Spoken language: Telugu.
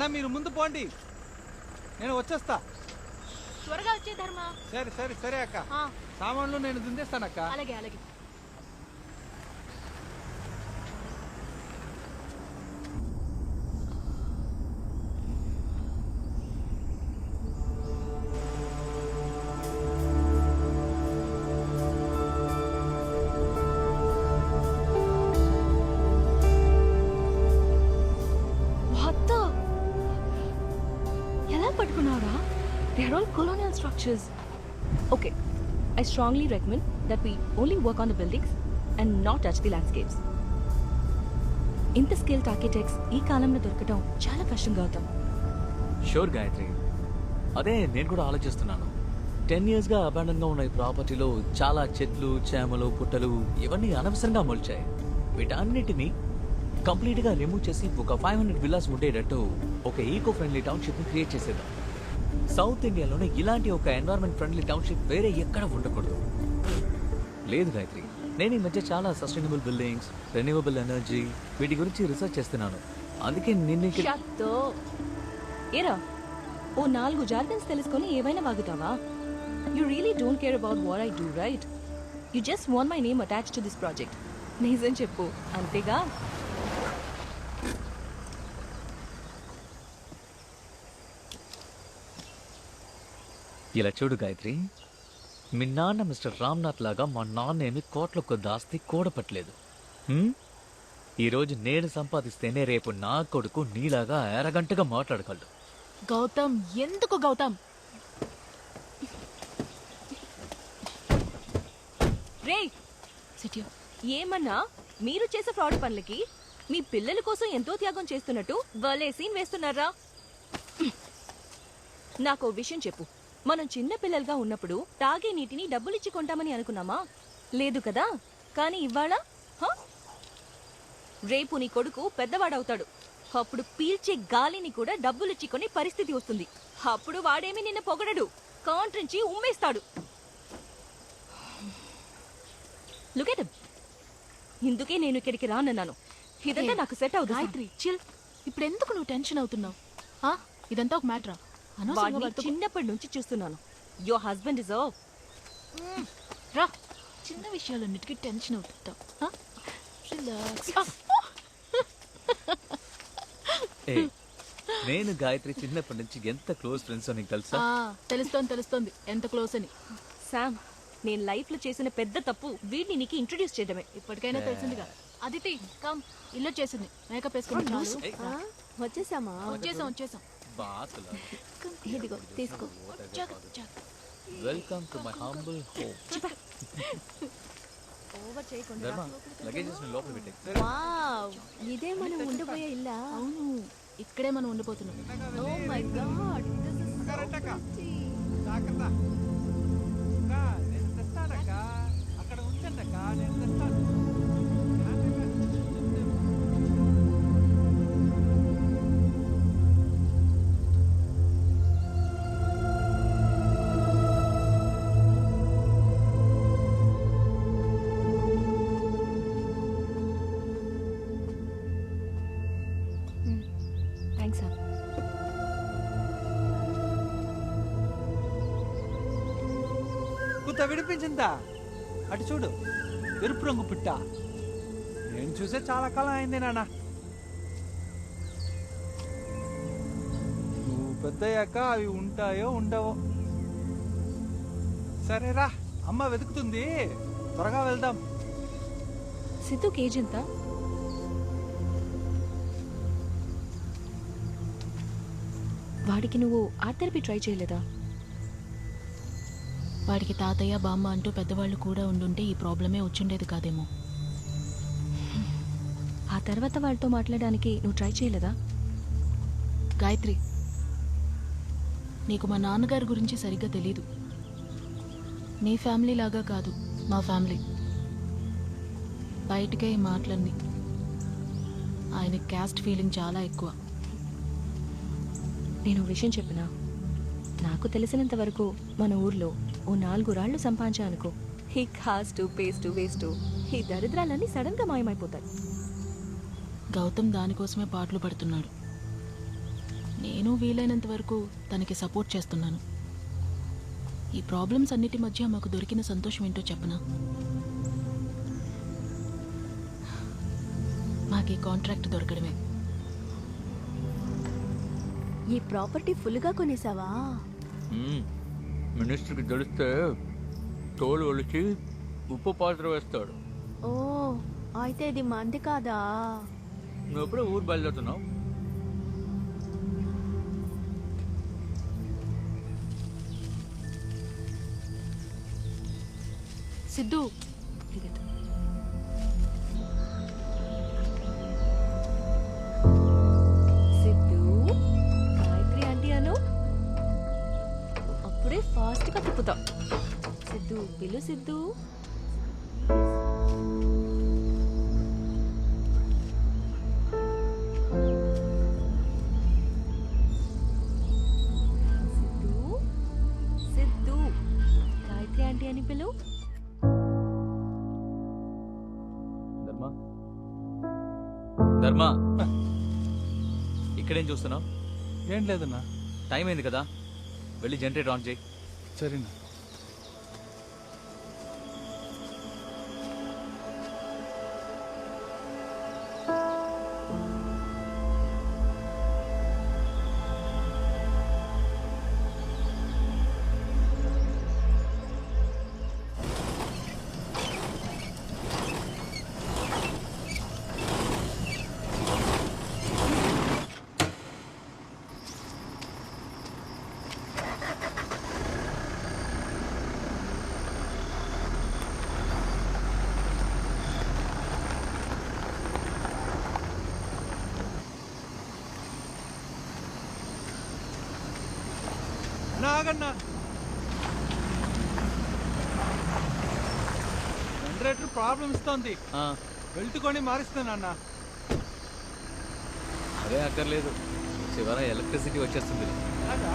అన్నా మీరు ముందు పోండి, నేను వచ్చేస్తా. త్వరగా వచ్చే ధర్మ. సరే సరే సరే అక్క, సామాన్లు నేను దిందేస్తానక్క. అలాగే అలాగే. They are all colonial structures. Okay, I strongly recommend that we only work on the buildings and not touch the landscapes. ఇంత స్కిల్డ్ ఆర్కిటెక్ట్స్ ఈ కాలంలో దొరకటం చాలా కష్టంగా అవుతాం. షూర్ గాయత్రి, అదే నేను కూడా ఆలోచిస్తున్నాను. 10 yearsగా అబాండన్గా ఉన్న ఈ ప్రాపర్టీలో చాలా చెట్లు, చేమలు, పుట్టలు ఇవన్నీ అనవసరంగా మొలిచాయి. వీటన్నిటిని కంప్లీట్గా రిమూవ్ చేసి ఒక 500 విల్లాస్ ఉండేటట్టు ఒక ఈకో ఫ్రెండ్లీ టౌన్షిప్ని క్రియేట్ చేసేద్దాం. సౌత్ ఇండియాలోనే ఇలాంటి ఒక ఎన్వైరన్మెంట్ ఫ్రెండ్లీ టౌన్షిప్ వేరే ఎక్కడ ఉండకూడదు. లేదు గాయత్రి, నేను ఈ మధ్య చాలా సస్టైనబుల్ బిల్డింగ్స్, రెన్యూవబుల్ ఎనర్జీ వీటి గురించి రీసెర్చ్ చేస్తున్నాను. అందుకే నిన్ను ఏరా ఓ 4 జార్గన్స్ తెలుసుకొని ఏమైనా వాగుతావా? You really don't care about what I do, right? You just want my name attached to this project. నిజం చెప్పు, అంతేగా? ఇలా చూడు గాయత్రి, మీ నాన్న మిస్టర్ రామ్నాథ్ లాగా మా నాన్న ఏమి కోట్ల కొద్ది ఆస్తి కూడపట్లేదు. ఈరోజు నేను సంపాదిస్తేనే రేపు నా కొడుకు నీలాగా అరగంటగా మాట్లాడగలడు. గౌతమ్, ఎందుకు గౌతమ్? రే ఏమన్నా మీరు చేసే ఫ్రాడ్ పనులకి మీ పిల్లల కోసం ఎంతో త్యాగం చేస్తున్నట్టు వాళ్ళే సీన్ వేస్తున్నారా? నాకు ఓ విషయం చెప్పు, మనం చిన్న పిల్లలుగా ఉన్నప్పుడు తాగే నీటిని డబ్బులిచ్చి కొంటామని అనుకున్నామా? లేదు కదా. కానీ ఇవాళ రేపు నీ కొడుకు పెద్దవాడవుతాడు. అప్పుడు పీల్చే గాలిని కూడా డబ్బులిచ్చి కొనే పరిస్థితి వస్తుంది. అప్పుడు వాడేమి నిన్ను పొగడడు, కాంట్రించి ఉమ్మేస్తాడు. Look at him. ఇందుకే నేను ఇక్కడికి రానన్నాను. ఇదంతా నాకు సెట్ అవుతుంది. గాయత్రి చిల్. ఇప్పుడు ఎందుకు నువ్వు టెన్షన్ అవుతున్నావు? ఇదంతా ఒక మ్యాటరా? చిన్నప్పటి నుంచి చూస్తున్నాను. Your husband is of. రా, చిన్న విషయాలన్నిటికీ టెన్షన్ అవుతుంటావు. నేను గాయత్రి చిన్నప్పటి నుంచి ఎంత క్లోజ్ ఫ్రెండ్స్ నీకు తెలుసా? తెలుస్తోంది ఎంత క్లోజ్ అని. శామ్, నేను లైఫ్ లో చేసిన పెద్ద తప్పు వీడిని నీకు ఇంట్రొడ్యూస్ చేయడమే. ఇప్పటికైనా తెలిసిందిగా. అదితి కమ్, ఇల్లు చేసింది. మేకప్ వేసుకుని వచ్చేసామా? వచ్చేసాం. ఇదిగో తీసుకో. Welcome to my humble home. Over చేయకుండా లగేజెస్ ని లోపల పెట్టే. వావ్, ఇదే మనం ఉండబోయే ఇల్లా? అవును, ఇక్కడే మనం ఉండిపోతున్నాం. Oh my god, this is so pretty. జాగ్రత్త నేను తెస్తానక్క, అక్కడ ఉంచండక్క, నేను తెస్తాను. కుత్త విడిపించిందా? అటు చూడు, ఎరుపు రంగు పిట్ట. నేను చూసే చాలా కాలం అయింది నాన్న. నువ్వు పెద్దయ్యాక అవి ఉంటాయో ఉండవో. సరేరా, అమ్మ వెతుకుతుంది, త్వరగా వెళ్దాం. సిద్ధుకి ఏజ్ ఎంత? వాడికి నువ్వు ఆర్ట్ థెరపీ ట్రై చేయలేదా? వాడికి తాతయ్య, బామ్మ అంటూ పెద్దవాళ్ళు కూడా ఉండుంటే ఈ ప్రాబ్లమే వచ్చిండేది కాదేమో. ఆ తర్వాత వాళ్ళతో మాట్లాడడానికి నువ్వు ట్రై చేయలేదా? గాయత్రి, నీకు మా నాన్నగారి గురించి సరిగ్గా తెలీదు. నీ ఫ్యామిలీ లాగా కాదు మా ఫ్యామిలీ. బయటకే ఈ మాటలన్నీ. ఆయన క్యాస్ట్ ఫీలింగ్ చాలా ఎక్కువ. నేను విషయం చెప్పినా, నాకు తెలిసినంత వరకు మన ఊర్లో ఓ 4 రాళ్లు సంపాదించా అనుకో, ఈ కాస్టు, పేస్టు, వేస్టు, ఈ దరిద్రాలన్నీ సడన్ గా మాయమైపోతాయి. గౌతమ్ దానికోసమే పాటలు పడుతున్నాడు. నేను వీలైనంత వరకు తనకి సపోర్ట్ చేస్తున్నాను. ఈ ప్రాబ్లమ్స్ అన్నిటి మధ్య మాకు దొరికిన సంతోషం ఏంటో చెప్పనా? మాకు ఈ కాంట్రాక్ట్ దొరకడమే. ఈ ప్రాపర్టీ ఫుల్గా కొనేసావా? మినిస్టర్కి తెలిస్తే తోలు ఒలిచి ఉప్పు పాత్ర వేస్తాడు. ఓ అయితే ఇది మంది కాదా? నువ్వు ఎప్పుడో ఊరు బయలుదేరుతున్నావు? సిద్ధు, సిద్ధు, గాయత్రి ఆంటీ అను. అప్పుడే ఫాస్ట్గా తిప్పుతాం. సిద్ధు పిలు సిద్ధు. సిద్ధు సిద్ధు, గాయత్రి ఆంటీ అని పిలు. ధర్మ ధర్మ, ఇక్కడేం చూస్తున్నావు? ఏం లేదన్నా. టైం అయింది కదా, వెళ్ళి జనరేటర్ ఆన్ చేయి. సరేనా. ఆగన్నా, జనరేటర్ ప్రాబ్లం ఇస్తోంది. వెళ్తుకొని మారిస్తాను అన్న. అదే అక్కర్లేదు, చివర ఎలక్ట్రిసిటీ వచ్చేస్తుంది. అలాగా?